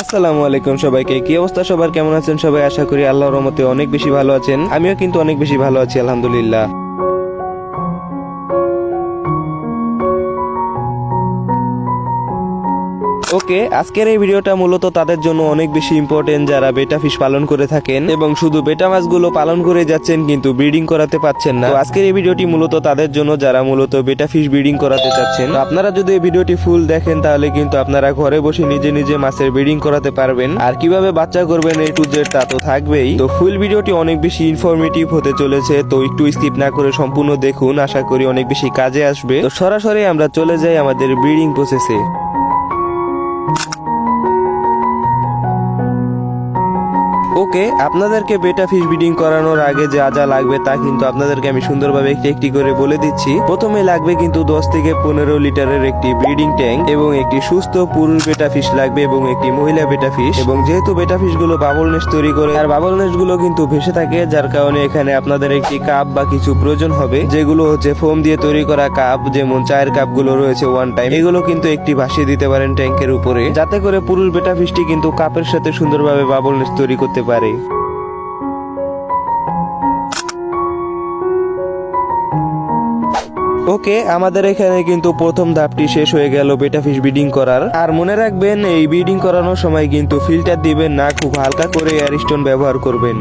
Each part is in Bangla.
আসসালামু আলাইকুম সবাইকে। কি অবস্থা সবার, কেমন আছেন সবাই? আশা করি আল্লাহর রহমতে অনেক বেশি ভালো আছেন। আমিও কিন্তু অনেক বেশি ভালো আছি, আলহামদুলিল্লাহ। ওকে, আজকের এই ভিডিওটা মূলত তাদের জন্য অনেক বেশি ইম্পর্টেন্ট যারা বেটা ফিশ পালন করে থাকেন এবং শুধু বেটা মাছগুলো পালন করে যাচ্ছেন কিন্তু ব্রিডিং করাতে পাচ্ছেন না। তো আজকের এই ভিডিওটি মূলত তাদের জন্য যারা মূলত বেটা ফিশ ব্রিডিং করাতে চাচ্ছেন। তো আপনারা যদি এই ভিডিওটি ফুল দেখেন তাহলে কিন্তু আপনারা ঘরে বসে নিজে নিজে মাছের ব্রিডিং করাতে পারবেন। আর কিভাবে বাচ্চা করবেন A to Z তা তো থাকবেই। তো ফুল ভিডিওটি অনেক বেশি ইনফরমেটিভ হতে চলেছে, তো একটু স্কিপ না করে সম্পূর্ণ দেখুন, আশা করি অনেক বেশি কাজে আসবে। তো সরাসরি আমরা চলে যাই আমাদের ব্রিডিং প্রসেসে। ওকে, আপনাদেরকে বেটা ফিশ ব্রিডিং করানোর আগে যা যা লাগবে তা কিন্তু আপনাদেরকে আমি সুন্দরভাবে একটি একটি করে বলে দিচ্ছি। প্রথমে লাগবে কিন্তু 10 থেকে 15 লিটারের একটি ব্রিডিং ট্যাঙ্ক এবং একটি সুস্থ পুরুষ বেটা ফিশ লাগবে এবং একটি মহিলা বেটা ফিশ। এবং যেহেতু বেটা ফিশ গুলো বাবল নেস্ট তৈরি করে আর বাবল নেস্ট গুলো কিন্তু ভেসে থাকে, যার কারণে এখানে আপনাদের একটি কাপ বা কিছু প্রয়োজন হবে, যেগুলো হচ্ছে ফোম দিয়ে তৈরি করা কাপ, যেমন চায়ের কাপ গুলো রয়েছে ওয়ান টাইম, এগুলো কিন্তু একটি ভাসিয়ে দিতে পারেন ট্যাঙ্কের উপরে, যাতে করে পুরুষ বেটা ফিশটি কিন্তু কাপের সাথে সুন্দরভাবে বাবল নেস্ট তৈরি করতে পারে। ওকে, আমাদের এখানে কিন্তু প্রথম ধাপটি শেষ হয়ে গেল বেটা ফিশ ব্রিডিং করার। আর মনে রাখবেন, এই ব্রিডিং করানোর সময় কিন্তু ফিল্টার দিবেন না, খুব হালকা করে এয়ারস্টোন ব্যবহার করবেন।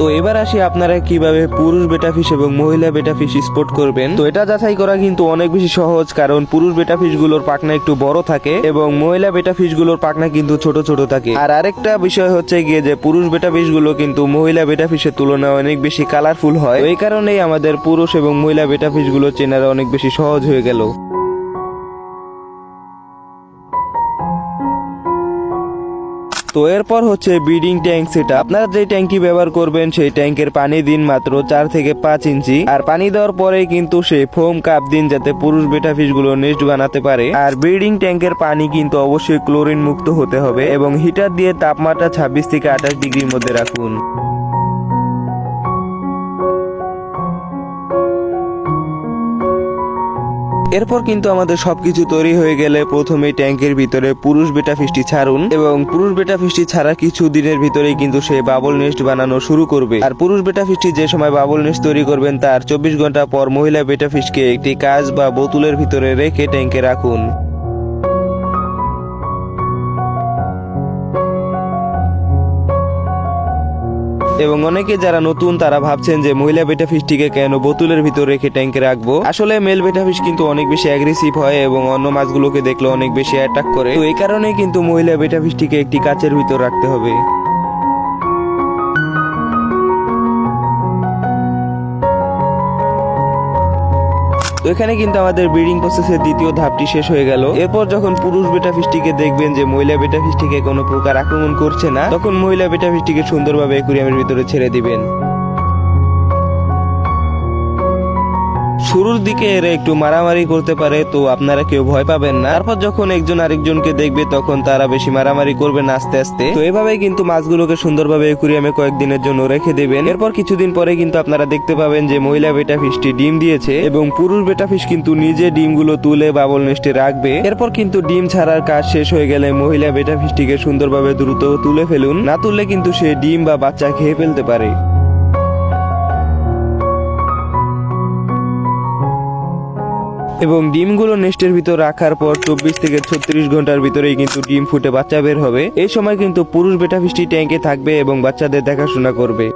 তো এবার আসি আপনারা কিভাবে পুরুষ বেটা ফিশ এবং মহিলা বেটা ফিশ স্পট করবেন। তো এটা যাচাই করা কিন্তু অনেক বেশি সহজ, কারণ পুরুষ বেটা ফিশ গুলোর পাখনা একটু বড় থাকে এবং মহিলা বেটা ফিশ গুলোর পাখনা কিন্তু ছোট ছোট থাকে। আর আরেকটা বিষয় হচ্ছে গিয়ে যে পুরুষ বেটা ফিশ গুলো কিন্তু মহিলা বেটা ফিশের তুলনায় অনেক বেশি কালারফুল হয়। এই কারণেই আমাদের পুরুষ এবং মহিলা বেটা ফিশ গুলো চেনারা অনেক বেশি সহজ হয়ে গেল। তো এরপর হচ্ছে ব্রিডিং ট্যাঙ্ক সেট। আপনারা যে ট্যাঙ্কটি ব্যবহার করবেন সেই ট্যাঙ্কের পানি দিন মাত্র 4 থেকে 5 ইঞ্চি। আর পানি দেওয়ার পরে কিন্তু সেই ফোম কাপ দিন, যাতে পুরুষ বেটা ফিশ গুলো নেস্ট বানাতে পারে। আর ব্রিডিং ট্যাঙ্কের পানি কিন্তু অবশ্যই ক্লোরিন মুক্ত হতে হবে এবং হিটার দিয়ে তাপমাত্রা 26 থেকে 28 ডিগ্রির মধ্যে রাখুন। এরপর কিন্তু আমাদের সবকিছু তৈরি হয়ে গেলে প্রথমে ট্যাঙ্কের ভিতরে পুরুষ বেটা ফিশটি ছাড়ুন এবং পুরুষ বেটা ফিশটি ছাড়া কিছু দিনের ভিতরেই কিন্তু সে বাবল নেস্ট বানানো শুরু করবে। আর পুরুষ বেটা ফিশটি যে সময় বাবল নেস্ট তৈরি করবেন তার 24 ঘন্টা পর মহিলা বেটা ফিশকে একটি কাঁচ বা বোতলের ভিতরে রেখে ট্যাঙ্কে রাখুন। এবং অনেকে যারা নতুন তারা ভাবছেন যে মহিলা বেটা ফিশটিকে কেন বোতলের ভিতর রেখে ট্যাঙ্কে রাখবো। আসলে মেল বেটা ফিশ কিন্তু অনেক বেশি অ্যাগ্রেসিভ হয় এবং অন্য মাছগুলোকে দেখলে অনেক বেশি অ্যাটাক করে। তো এই কারণেই কিন্তু মহিলা বেটা ফিশটিকে একটি কাচের ভিতর রাখতে হবে। তো এখানে কিন্তু আমাদের ব্রিডিং প্রসেসের দ্বিতীয় ধাপটি শেষ হয়ে গেল। এরপর যখন পুরুষ বেটা ফিশটিকে দেখবেন যে মহিলা বেটা ফিশটিকে কোনো প্রকার আক্রমণ করছে না, তখন মহিলা বেটা ফিশটিকে সুন্দরভাবে অ্যাকুরিয়ামের ভিতরে ছেড়ে দিবেন। শুরুর দিকে এরা একটু মারামারি করতে পারে, তো আপনারা কেউ ভয় পাবেন না। তারপর যখন একজন আরেকজনকে দেখবে তখন তারা বেশি মারামারি করবে না আস্তে আস্তে। তো এভাবেই কিন্তু মাছগুলোকে সুন্দরভাবে অ্যাকুরিয়ামে কয়েকদিনের জন্য রেখে দেবেন। এরপর কিছুদিন পরে কিন্তু আপনারা দেখতে পাবেন যে মহিলা বেটা ফিশটি ডিম দিয়েছে এবং পুরুষ বেটা ফিশ কিন্তু নিজে ডিমগুলো তুলে বাবল নেস্টে রাখবে। এরপর কিন্তু ডিম ছাড়ার কাজ শেষ হয়ে গেলে মহিলা বেটা ফিশটিকে সুন্দরভাবে দ্রুত তুলে ফেলুন, না তুললে কিন্তু সে ডিম বা বাচ্চা খেয়ে ফেলতে পারে। এবং ডিমগুলো নেস্টের ভিতর রাখার পর 24 থেকে 36 ঘন্টার ভিতরেই কিন্তু ডিম ফুটে বাচ্চা বের হবে। এই সময় কিন্তু পুরুষ বেটা ফিশটি ট্যাঙ্কে থাকবে এবং বাচ্চাদের দেখাশোনা করবে।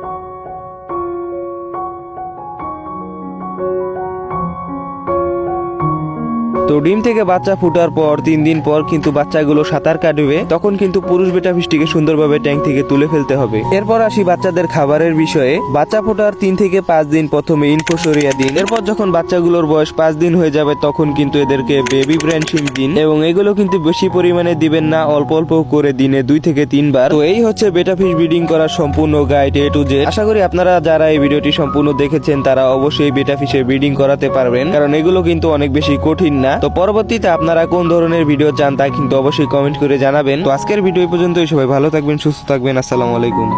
তো ডিম থেকে বাচ্চা ফুটার পর 3 দিন পর কিন্তু বাচ্চাগুলো সাঁতার কাটবে, তখন কিন্তু পুরুষ বেটা ফিশটিকে সুন্দরভাবে ট্যাঙ্ক থেকে তুলে ফেলতে হবে। এরপর আসি বাচ্চাদের খাবারের বিষয়ে। বাচ্চা ফোটার 3 থেকে 5 দিন প্রথমে ইনফোসরিয়া দিন। এরপর যখন বাচ্চাগুলোর বয়স 5 দিন হয়ে যাবে তখন কিন্তু এদেরকে বেবি ব্র্যান্ড শিম দিন এবং এগুলো কিন্তু বেশি পরিমাণে দিবেন না, অল্প অল্প করে দিনে 2 থেকে 3 বার। তো এই হচ্ছে বেটা ফিশ ব্রিডিং করার সম্পূর্ণ গাইড A to Z। আশা করি আপনারা যারা এই ভিডিওটি সম্পূর্ণ দেখেছেন তারা অবশ্যই বেটা ফিশের ব্রিডিং করাতে পারবেন, কারণ এগুলো কিন্তু অনেক বেশি কঠিন না। তো পরবর্তীতে আপনারা কোন ধরনের ভিডিও চান তা কিন্তু অবশ্যই কমেন্ট করে জানাবেন। তো আজকের ভিডিও এই পর্যন্তই। সবাই ভালো থাকবেন, সুস্থ থাকবেন। আসসালামু আলাইকুম।